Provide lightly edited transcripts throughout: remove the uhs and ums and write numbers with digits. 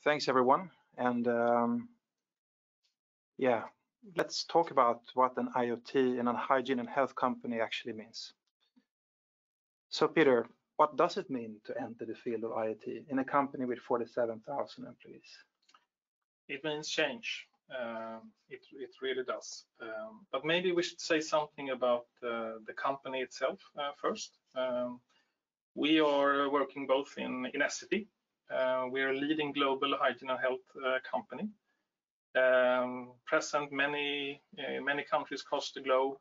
Thanks everyone, and yeah, let's talk about what an IoT in a hygiene and health company actually means. So Peter, what does it mean to enter the field of IoT in a company with 47,000 employees? It means change. It really does. But maybe we should say something about the company itself first. We are working both in Essity. We are a leading global hygiene and health company, present many countries across the globe.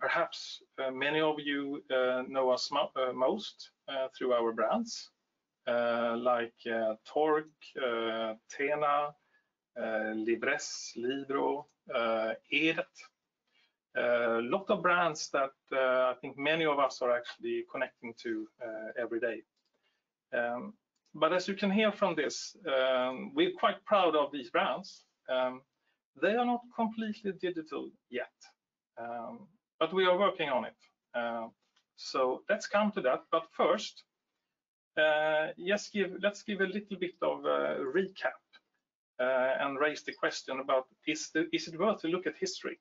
Perhaps many of you know us most through our brands like Tork, TENA, Libresse, Libro, Edet. A lot of brands that I think many of us are actually connecting to every day. But as you can hear from this, we're quite proud of these brands. They are not completely digital yet, but we are working on it. So let's come to that. But first, let's give a little bit of a recap and raise the question about is it worth to look at history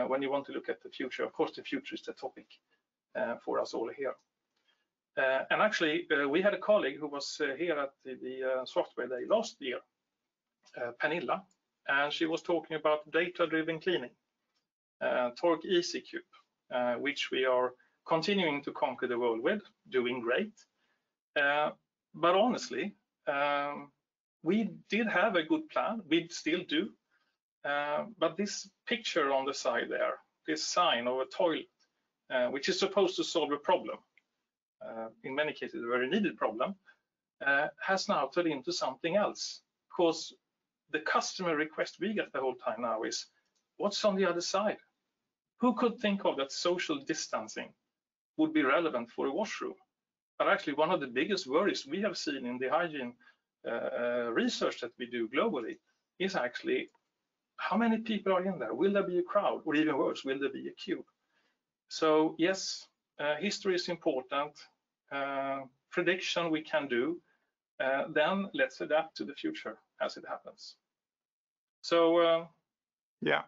when you want to look at the future? Of course, the future is the topic for us all here. And actually, we had a colleague who was here at the software day last year, Pernilla, and she was talking about data-driven cleaning, Tork EasyCube, which we are continuing to conquer the world with, doing great. But honestly, we did have a good plan, we still do, but this picture on the side there, this sign of a toilet, which is supposed to solve a problem, in many cases a very needed problem, has now turned into something else, because the customer request we get the whole time now is, what's on the other side? Who could think of that social distancing would be relevant for a washroom? But actually, one of the biggest worries we have seen in the hygiene research that we do globally is actually how many people are in there? Will there be a crowd? Or even worse, will there be a queue? So yes, history is important. Prediction we can do. Then let's adapt to the future as it happens. So yeah,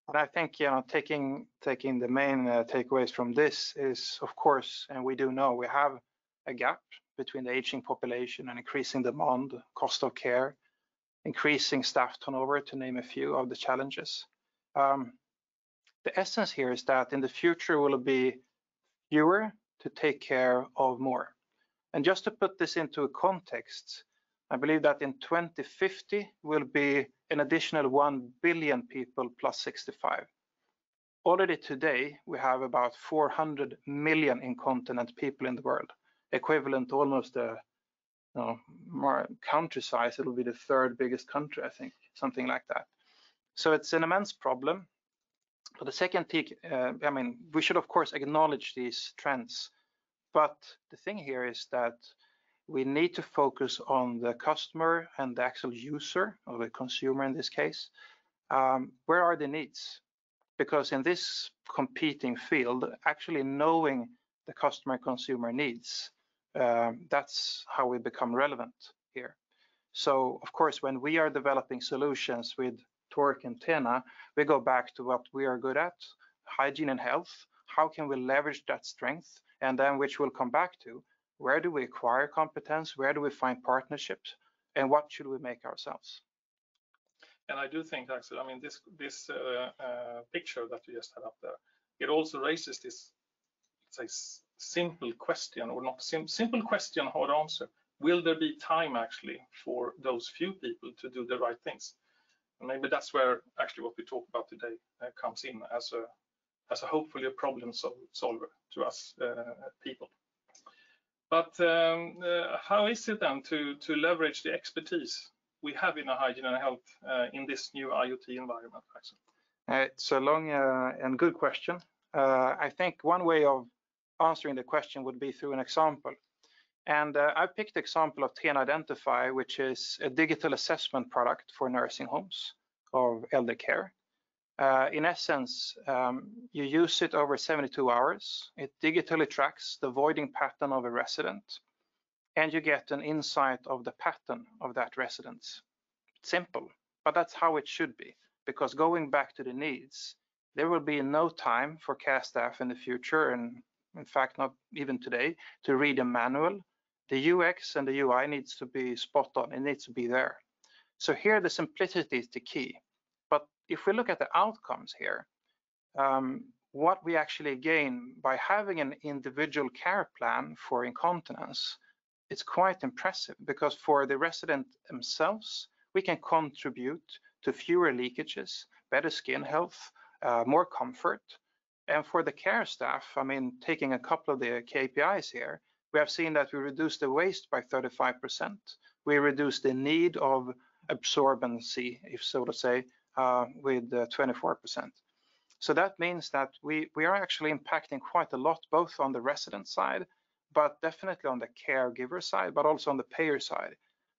and I think taking the main takeaways from this is, of course, and we do know we have a gap between the aging population and increasing demand, cost of care, increasing staff turnover, to name a few of the challenges. The essence here is that in the future will be fewer to take care of more. And just to put this into a context, I believe that in 2050 will be an additional 1 billion people plus 65. Already today, we have about 400 million incontinent people in the world, equivalent to almost a country size. It will be the third biggest country, I think, something like that. So it's an immense problem. But the second peak, I mean, we should of course acknowledge these trends. But the thing here is that we need to focus on the customer and the actual user, or the consumer in this case. Where are the needs? Because in this competing field, actually knowing the customer and consumer needs, that's how we become relevant here. So of course, when we are developing solutions with Tork and TENA, we go back to what we are good at, hygiene and health. How can we leverage that strength? And then which we'll come back to, where do we acquire competence? Where do we find partnerships? And what should we make ourselves? And I do think, Axel, I mean, this picture that you just had up there, it also raises this, let's say, simple question, or not simple question, hard answer. Will there be time actually for those few people to do the right things? And maybe that's where actually what we talk about today comes in as a hopefully a problem solver to us people. But how is it then to leverage the expertise we have in hygiene and health in this new IoT environment, Axel? It's a long and good question. I think one way of answering the question would be through an example. And I picked the example of TENA Identify, which is a digital assessment product for nursing homes of elder care. In essence, you use it over 72 hours. It digitally tracks the voiding pattern of a resident. and you get an insight of the pattern of that residence. Simple, but that's how it should be, because going back to the needs, there will be no time for care staff in the future, and in fact not even today, to read a manual. The UX and the UI needs to be spot on, it needs to be there. So here the simplicity is the key. But if we look at the outcomes here, what we actually gain by having an individual care plan for incontinence, it's quite impressive, because for the resident themselves, we can contribute to fewer leakages, better skin health, more comfort. And for the care staff, I mean, taking a couple of the KPIs here, we have seen that we reduced the waste by 35%. We reduced the need of absorbency, if so to say, with 24%. So that means that we are actually impacting quite a lot, both on the resident side, but definitely on the caregiver side, but also on the payer side.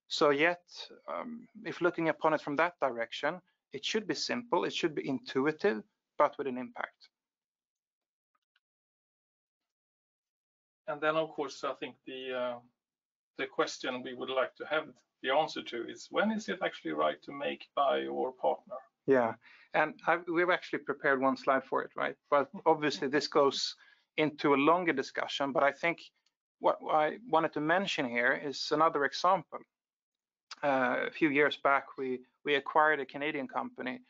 So yet, if looking upon it from that direction, it should be simple, it should be intuitive, but with an impact. And then, of course, I think the question we would like to have the answer to is, when is it actually right to make by your partner? Yeah, and we've actually prepared one slide for it, right? But obviously this goes into a longer discussion, but I think what I wanted to mention here is another example. A few years back, we acquired a Canadian company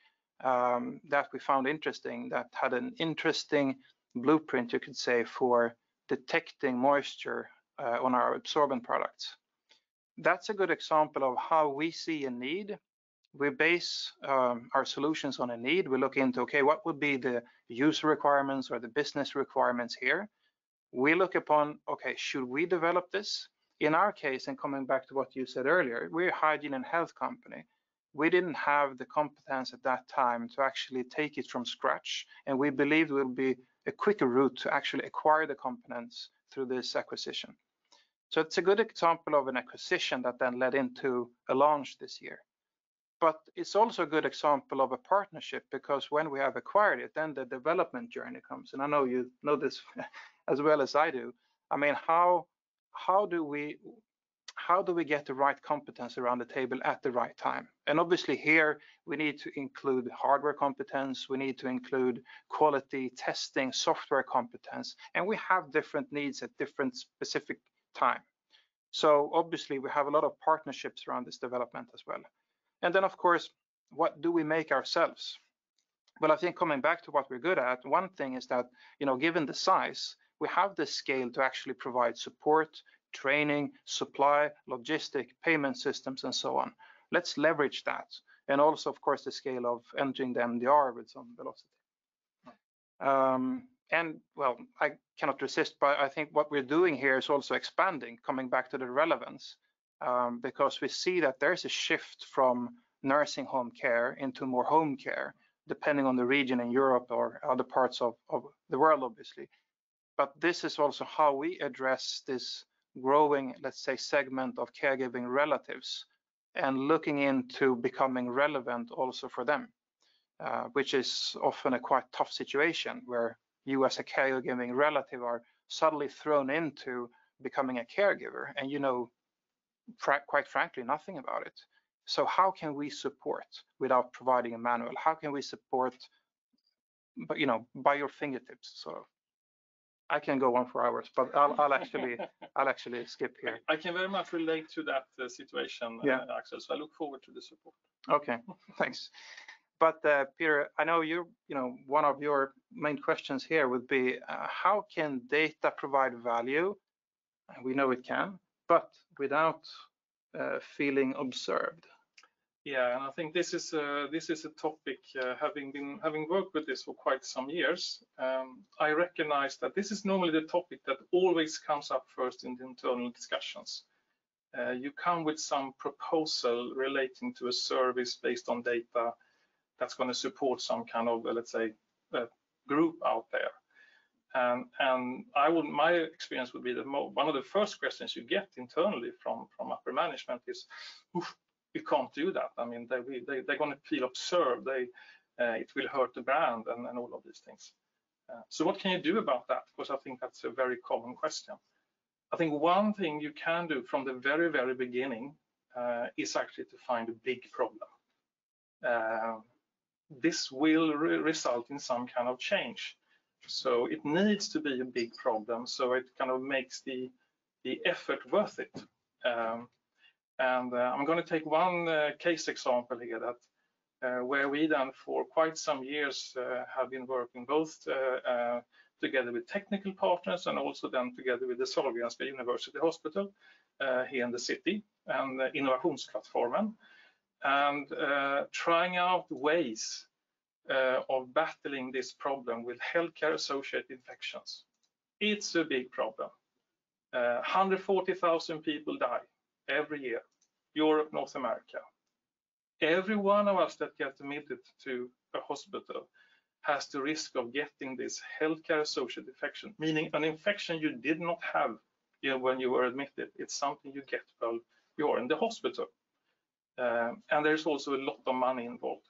that we found interesting, that had an interesting blueprint, you could say, for detecting moisture on our absorbent products. That's a good example of how we see a need. We base our solutions on a need. We look into, okay, what would be the user requirements or the business requirements here? We look upon, okay, should we develop this? In our case, and coming back to what you said earlier, we're a hygiene and health company. We didn't have the competence at that time to actually take it from scratch, and we believed it will be a quicker route to actually acquire the components through this acquisition. So it's a good example of an acquisition that then led into a launch this year. But it's also a good example of a partnership, because when we have acquired it, then the development journey comes. And I know you know this as well as I do. I mean, how do we get the right competence around the table at the right time? And obviously here we need to include hardware competence, we need to include quality testing, software competence, and we have different needs at different specific time. So obviously we have a lot of partnerships around this development as well. And then of course, what do we make ourselves? Well, I think coming back to what we're good at, one thing is that, you know, given the size, we have the scale to actually provide support, training, supply, logistic, payment systems, and so on. Let's leverage that. And also, of course, the scale of entering the MDR with some velocity. And well, I cannot resist, but I think what we're doing here is also expanding, coming back to the relevance, because we see that there's a shift from nursing home care into more home care, depending on the region in Europe or other parts of the world, obviously. But this is also how we address this growing, let's say, segment of caregiving relatives, and looking into becoming relevant also for them, which is often a quite tough situation where you as a caregiving relative are suddenly thrown into becoming a caregiver, and you know, quite frankly, nothing about it. So how can we support without providing a manual? How can we support, but you know, by your fingertips, sort of? I can go on for hours, but I'll actually skip here. I can very much relate to that situation, yeah. Axel. So I look forward to the support. Okay, thanks. But Peter, I know you know, one of your main questions here would be how can data provide value? We know it can, but without feeling observed. Yeah, and I think this is a topic, having worked with this for quite some years, I recognize that this is normally the topic that always comes up first in the internal discussions. You come with some proposal relating to a service based on data that's going to support some kind of, let's say, group out there. And my experience would be that one of the first questions you get internally from upper management is, oof, we can't do that. I mean, they're going to feel observed. It will hurt the brand and all of these things. So what can you do about that? Because I think that's a very common question. I think one thing you can do from the very, very beginning is actually to find a big problem. This will result in some kind of change. So it needs to be a big problem, so it kind of makes the effort worth it. I'm going to take one case example here that where we then for quite some years have been working both together with technical partners and also then together with the Sahlgrenska University Hospital here in the city and Innovationsplattformen, and trying out ways of battling this problem with healthcare associated infections. It's a big problem. 140,000 people die every year, Europe, North America. Every one of us that gets admitted to a hospital has the risk of getting this healthcare associated infection, meaning an infection you did not have when you were admitted. It's something you get while you're in the hospital. And there's also a lot of money involved.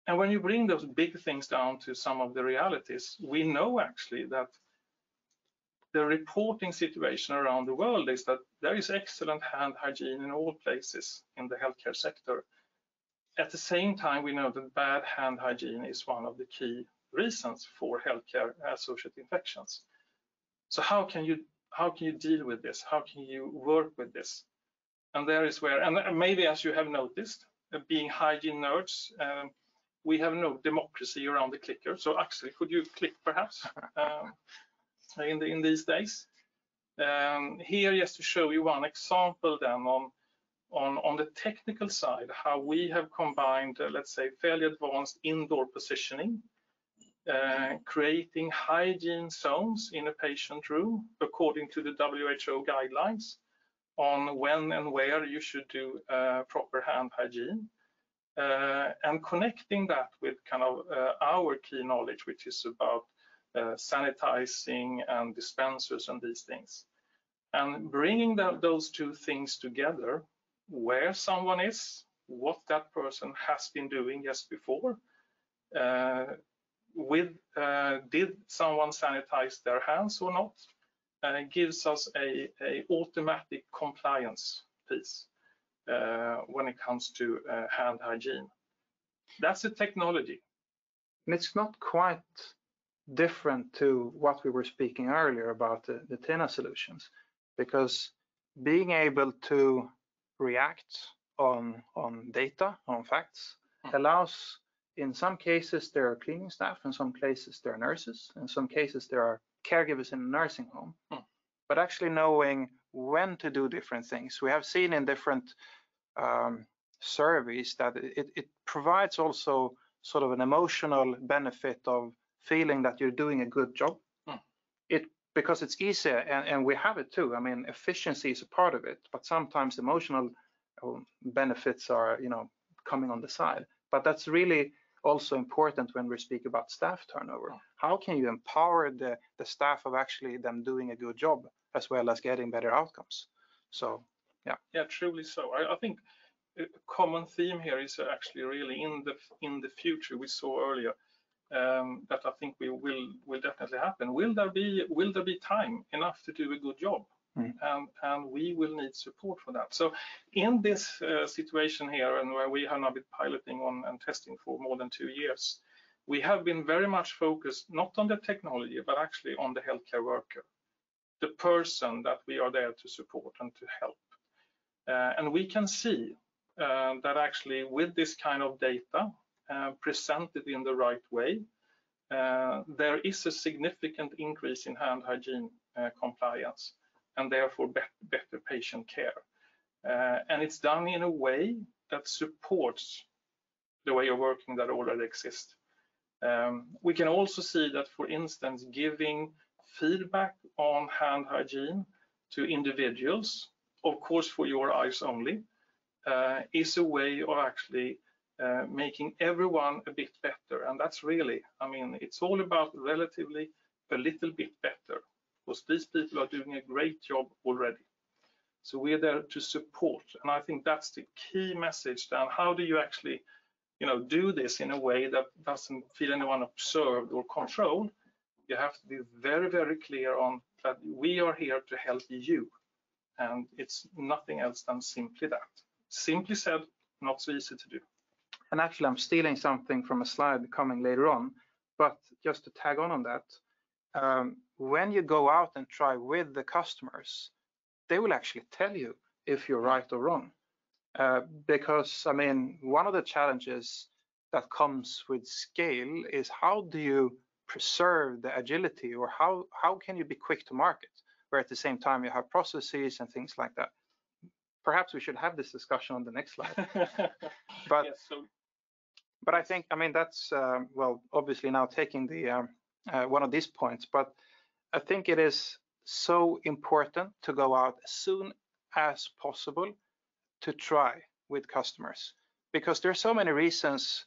And when you bring those big things down to some of the realities, we know actually that the reporting situation around the world is that there is excellent hand hygiene in all places in the healthcare sector. At the same time, we know that bad hand hygiene is one of the key reasons for healthcare associated infections. So how can you deal with this? How can you work with this? And there is where, and maybe as you have noticed, being hygiene nerds, we have no democracy around the clicker. So Axel, could you click perhaps in these days? Here, just to show you one example then on the technical side, how we have combined, let's say, fairly advanced indoor positioning, creating hygiene zones in a patient room according to the WHO guidelines on when and where you should do proper hand hygiene, and connecting that with kind of our key knowledge, which is about sanitizing and dispensers and these things, and bringing those two things together, where someone is, what that person has been doing just before, did someone sanitize their hands or not, gives us a automatic compliance piece when it comes to hand hygiene. That's a technology. And it's not quite different to what we were speaking earlier about the TENA solutions, because being able to react on data, on facts, allows, in some cases there are cleaning staff, in some cases there are nurses, in some cases there are caregivers in a nursing home, but actually knowing when to do different things. We have seen in different surveys that it provides also sort of an emotional benefit of feeling that you're doing a good job. Because it's easier, and we have it too. I mean, efficiency is a part of it, but sometimes emotional benefits are, coming on the side. But that's really also important when we speak about staff turnover. How can you empower the staff of actually them doing a good job as well as getting better outcomes? So, yeah. Yeah, truly so. I think a common theme here is actually really in the future. We saw earlier that I think will definitely happen. Will there be time enough to do a good job? And we will need support for that. So in this situation here, and where we have now been piloting on and testing for more than 2 years, we have been very much focused not on the technology, but actually on the healthcare worker, the person that we are there to support and to help. And we can see that actually with this kind of data presented in the right way, there is a significant increase in hand hygiene compliance, and therefore better patient care. And it's done in a way that supports the way of working that already exists. We can also see that, for instance, giving feedback on hand hygiene to individuals, of course for your eyes only, is a way of actually making everyone a bit better. And that's really, it's all about relatively a little bit better, because these people are doing a great job already. So we're there to support, and I think that's the key message. Then how do you actually do this in a way that doesn't feel anyone observed or controlled? You have to be very, very clear on that we are here to help you, and it's nothing else than simply that. Simply said, not so easy to do. And actually, I'm stealing something from a slide coming later on, but just to tag on that, when you go out and try with the customers, they will actually tell you if you're right or wrong. Because, I mean, one of the challenges that comes with scale is how do you preserve the agility, or how can you be quick to market, where at the same time you have processes and things like that. Perhaps we should have this discussion on the next slide. But yes, but I think, I mean, that's well, obviously now taking the one of these points, but I think it is so important to go out as soon as possible to try with customers, because there are so many reasons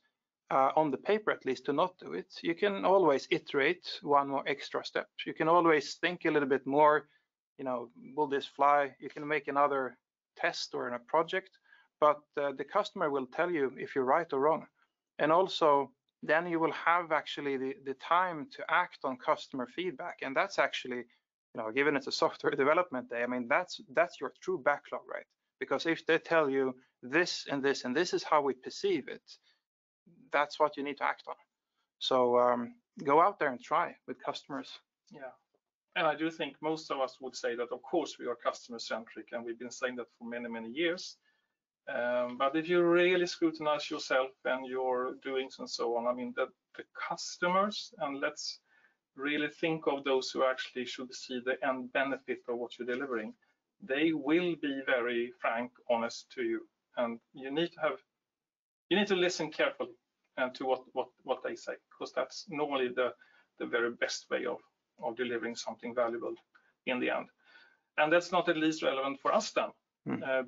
on the paper, at least, to not do it. You can always iterate one more extra step. You can always think a little bit more, you know, will this fly? You can make another test or in a project, but the customer will tell you if you're right or wrong. And also, then you will have actually the time to act on customer feedback. And that's actually, you know, given it's a software development day, I mean, that's your true backlog, right? Because if they tell you this and this and this is how we perceive it, that's what you need to act on. So go out there and try with customers. Yeah, and I do think most of us would say that, of course, we are customer centric, and we've been saying that for many, many years. But if you really scrutinize yourself and your doings and so on, I mean, the customers, and let's really think of those who actually should see the end benefit of what you're delivering, they will be very frank, honest to you, and you need to listen carefully to what they say, because that's normally the very best way of delivering something valuable in the end. And that's not at least relevant for us then,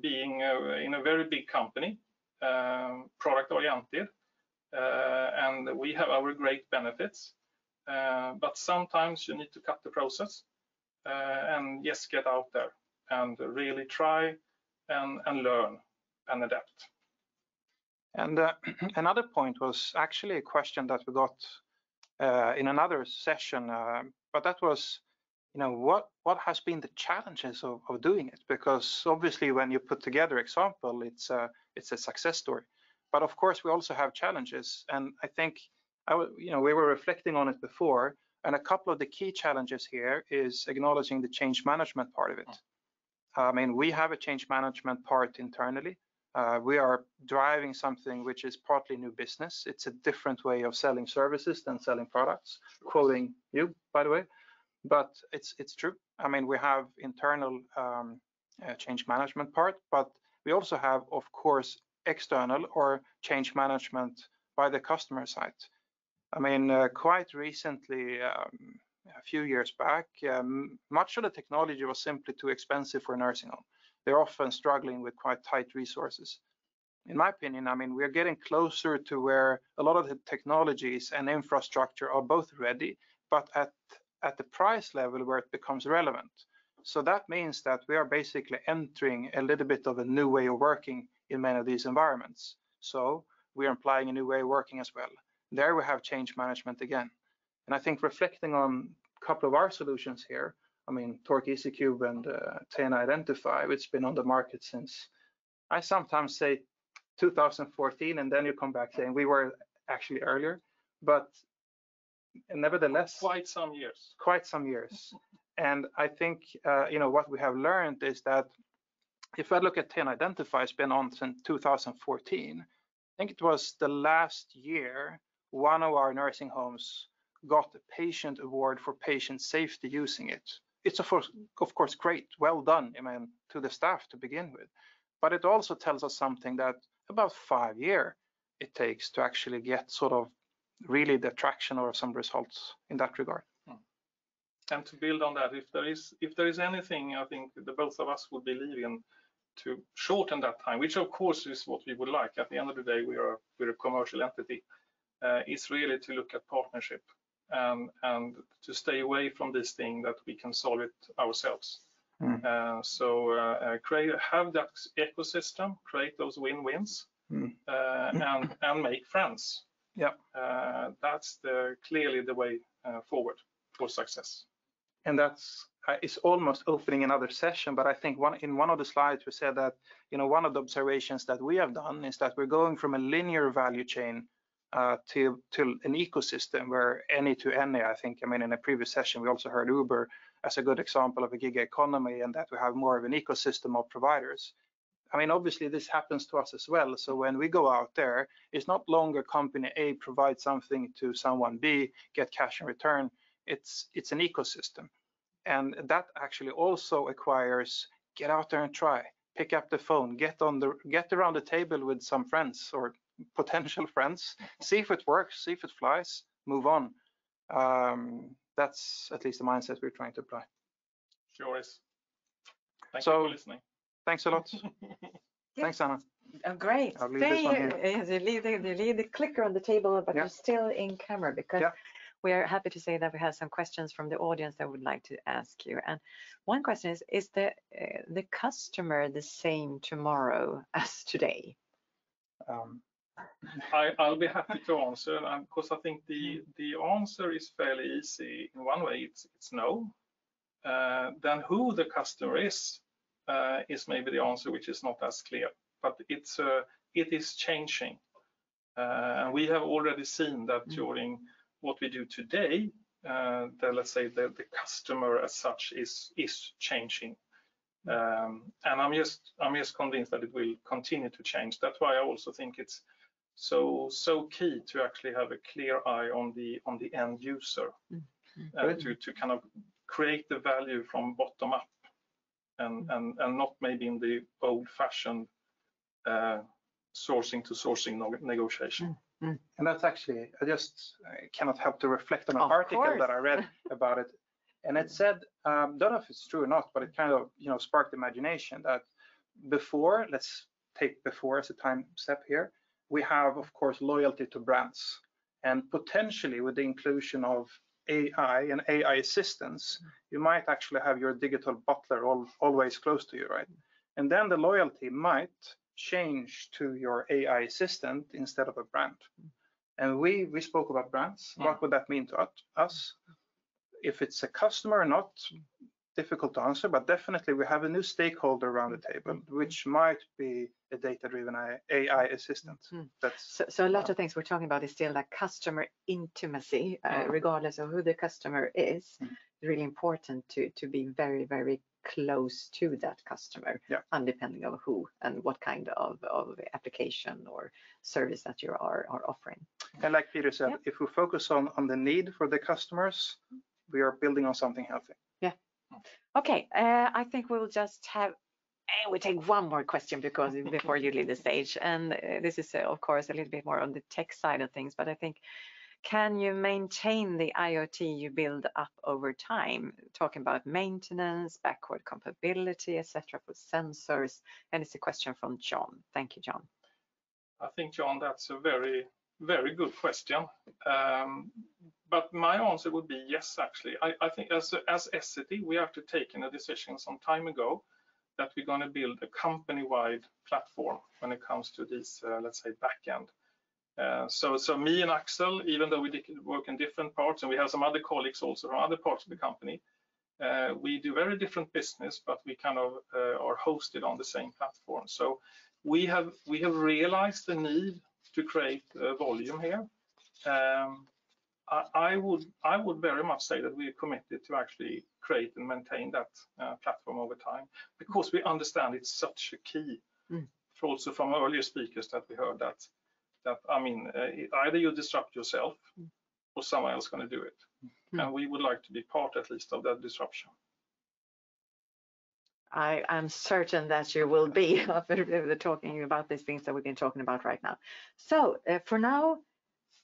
being in a very big company, product oriented, and we have our great benefits, but sometimes you need to cut the process and yes, get out there and really try and learn and adapt. And another point was actually a question that we got in another session, but that was, you know, what has been the challenges of doing it? Because obviously, when you put together example, it's a success story. But of course, we also have challenges, and I think you know, we were reflecting on it before, and a couple of the key challenges here is acknowledging the change management part of it. I mean, we have a change management part internally. We are driving something which is partly new business. It's a different way of selling services than selling products. Quoting you, by the way, but it's true. I mean, we have internal change management part, but we also have, of course, external or change management by the customer side. I mean, quite recently, a few years back, much of the technology was simply too expensive for a nursing home. They're often struggling with quite tight resources. In my opinion, I mean, we're getting closer to where a lot of the technologies and infrastructure are both ready, but at the price level where it becomes relevant. So that means that we are basically entering a little bit of a new way of working in many of these environments. So we are applying a new way of working as well. There we have change management again. And I think reflecting on a couple of our solutions here, I mean, Tork EasyCube and TENA Identify, it's been on the market since, I sometimes say 2014, and then you come back saying we were actually earlier, but nevertheless, quite some years. Quite some years. And I think, you know, what we have learned is that if I look at TENA Identify, it's been on since 2014. I think it was the last year, one of our nursing homes got a patient award for patient safety using it. It's of course great, well done, I mean, to the staff to begin with, but it also tells us something that about 5 years it takes to actually get sort of really the traction or some results in that regard. And to build on that, if there is anything, I think the both of us would believe in to shorten that time, which of course is what we would like. At the end of the day, we're a commercial entity. Is really to look at partnership and to stay away from this thing that we can solve it ourselves. So have that ecosystem, create those win-wins, and make friends. Yeah, that's clearly the way forward for success. And that's is almost opening another session, but I think in one of the slides we said that, you know, one of the observations that we have done is that we're going from a linear value chain to an ecosystem where any to any. I think, I mean, in a previous session we also heard Uber as a good example of a gig economy, and that we have more of an ecosystem of providers. I mean, obviously this happens to us as well. So when we go out there, it's not longer company A provides something to someone B, get cash in return. It's an ecosystem. And that actually also acquires get out there and try, pick up the phone, get around the table with some friends or potential friends, see if it works, see if it flies, move on. That's at least the mindset we're trying to apply. Sure is. Thank you for listening. Thanks a lot. Thanks, Anna. Oh, great. I'll leave this one here. You leave the clicker on the table, but you're still in camera, because we are happy to say that we have some questions from the audience that would like to ask you. And one question is the customer the same tomorrow as today? I'll be happy to answer, because I think the answer is fairly easy. In one way, it's no. Then who the customer is maybe the answer, which is not as clear, but it is changing. And we have already seen that during what we do today, let's say the customer as such is changing. And I'm just convinced that it will continue to change. That's why I also think it's so key to actually have a clear eye on the end user, to kind of create the value from bottom up, and not maybe in the old-fashioned sourcing to sourcing negotiation. And that's actually, I cannot help to reflect on an article that I read about it. And it said, don't know if it's true or not, but it kind of, you know, sparked imagination that before, let's take before as a time step here, we have, of course, loyalty to brands. And potentially with the inclusion of AI and AI assistants, you might actually have your digital butler always close to you, right? And then the loyalty might change to your AI assistant instead of a brand. And we spoke about brands. What would that mean to us? If it's a customer or not, difficult to answer, but definitely we have a new stakeholder around the table, which might be a data-driven AI assistant. So a lot of things we're talking about is still that customer intimacy, regardless of who the customer is. Really important to be very, very close to that customer, undepending of who and what kind of application or service that you are offering. And like Peter said, if we focus on the need for the customers, we are building on something healthy. Okay, I think we'll just we take one more question before you leave the stage. And this is, of course, a little bit more on the tech side of things, but I think, can you maintain the IoT you build up over time? Talking about maintenance, backward compatibility, etc. for sensors. And it's a question from John. Thank you, John. I think, John, that's a very, very good question. But my answer would be yes, actually. I think as Essity, we have to take a decision some time ago that we're going to build a company-wide platform when it comes to this, let's say, backend. So me and Axel, even though we work in different parts, and we have some other colleagues also from other parts of the company, we do very different business, but we kind of are hosted on the same platform. So we have realized the need to create volume here. I would very much say that we are committed to actually create and maintain that platform over time, because we understand it's such a key. For also from earlier speakers that we heard that I mean, either you disrupt yourself or someone else going to do it, and we would like to be part at least of that disruption. I'm certain that you will be after talking about these things that we've been talking about right now. So for now,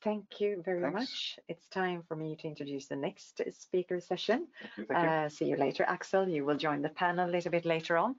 thank you very much. It's time for me to introduce the next speaker session. Thank you. See you later, Axel. You will join the panel a little bit later on.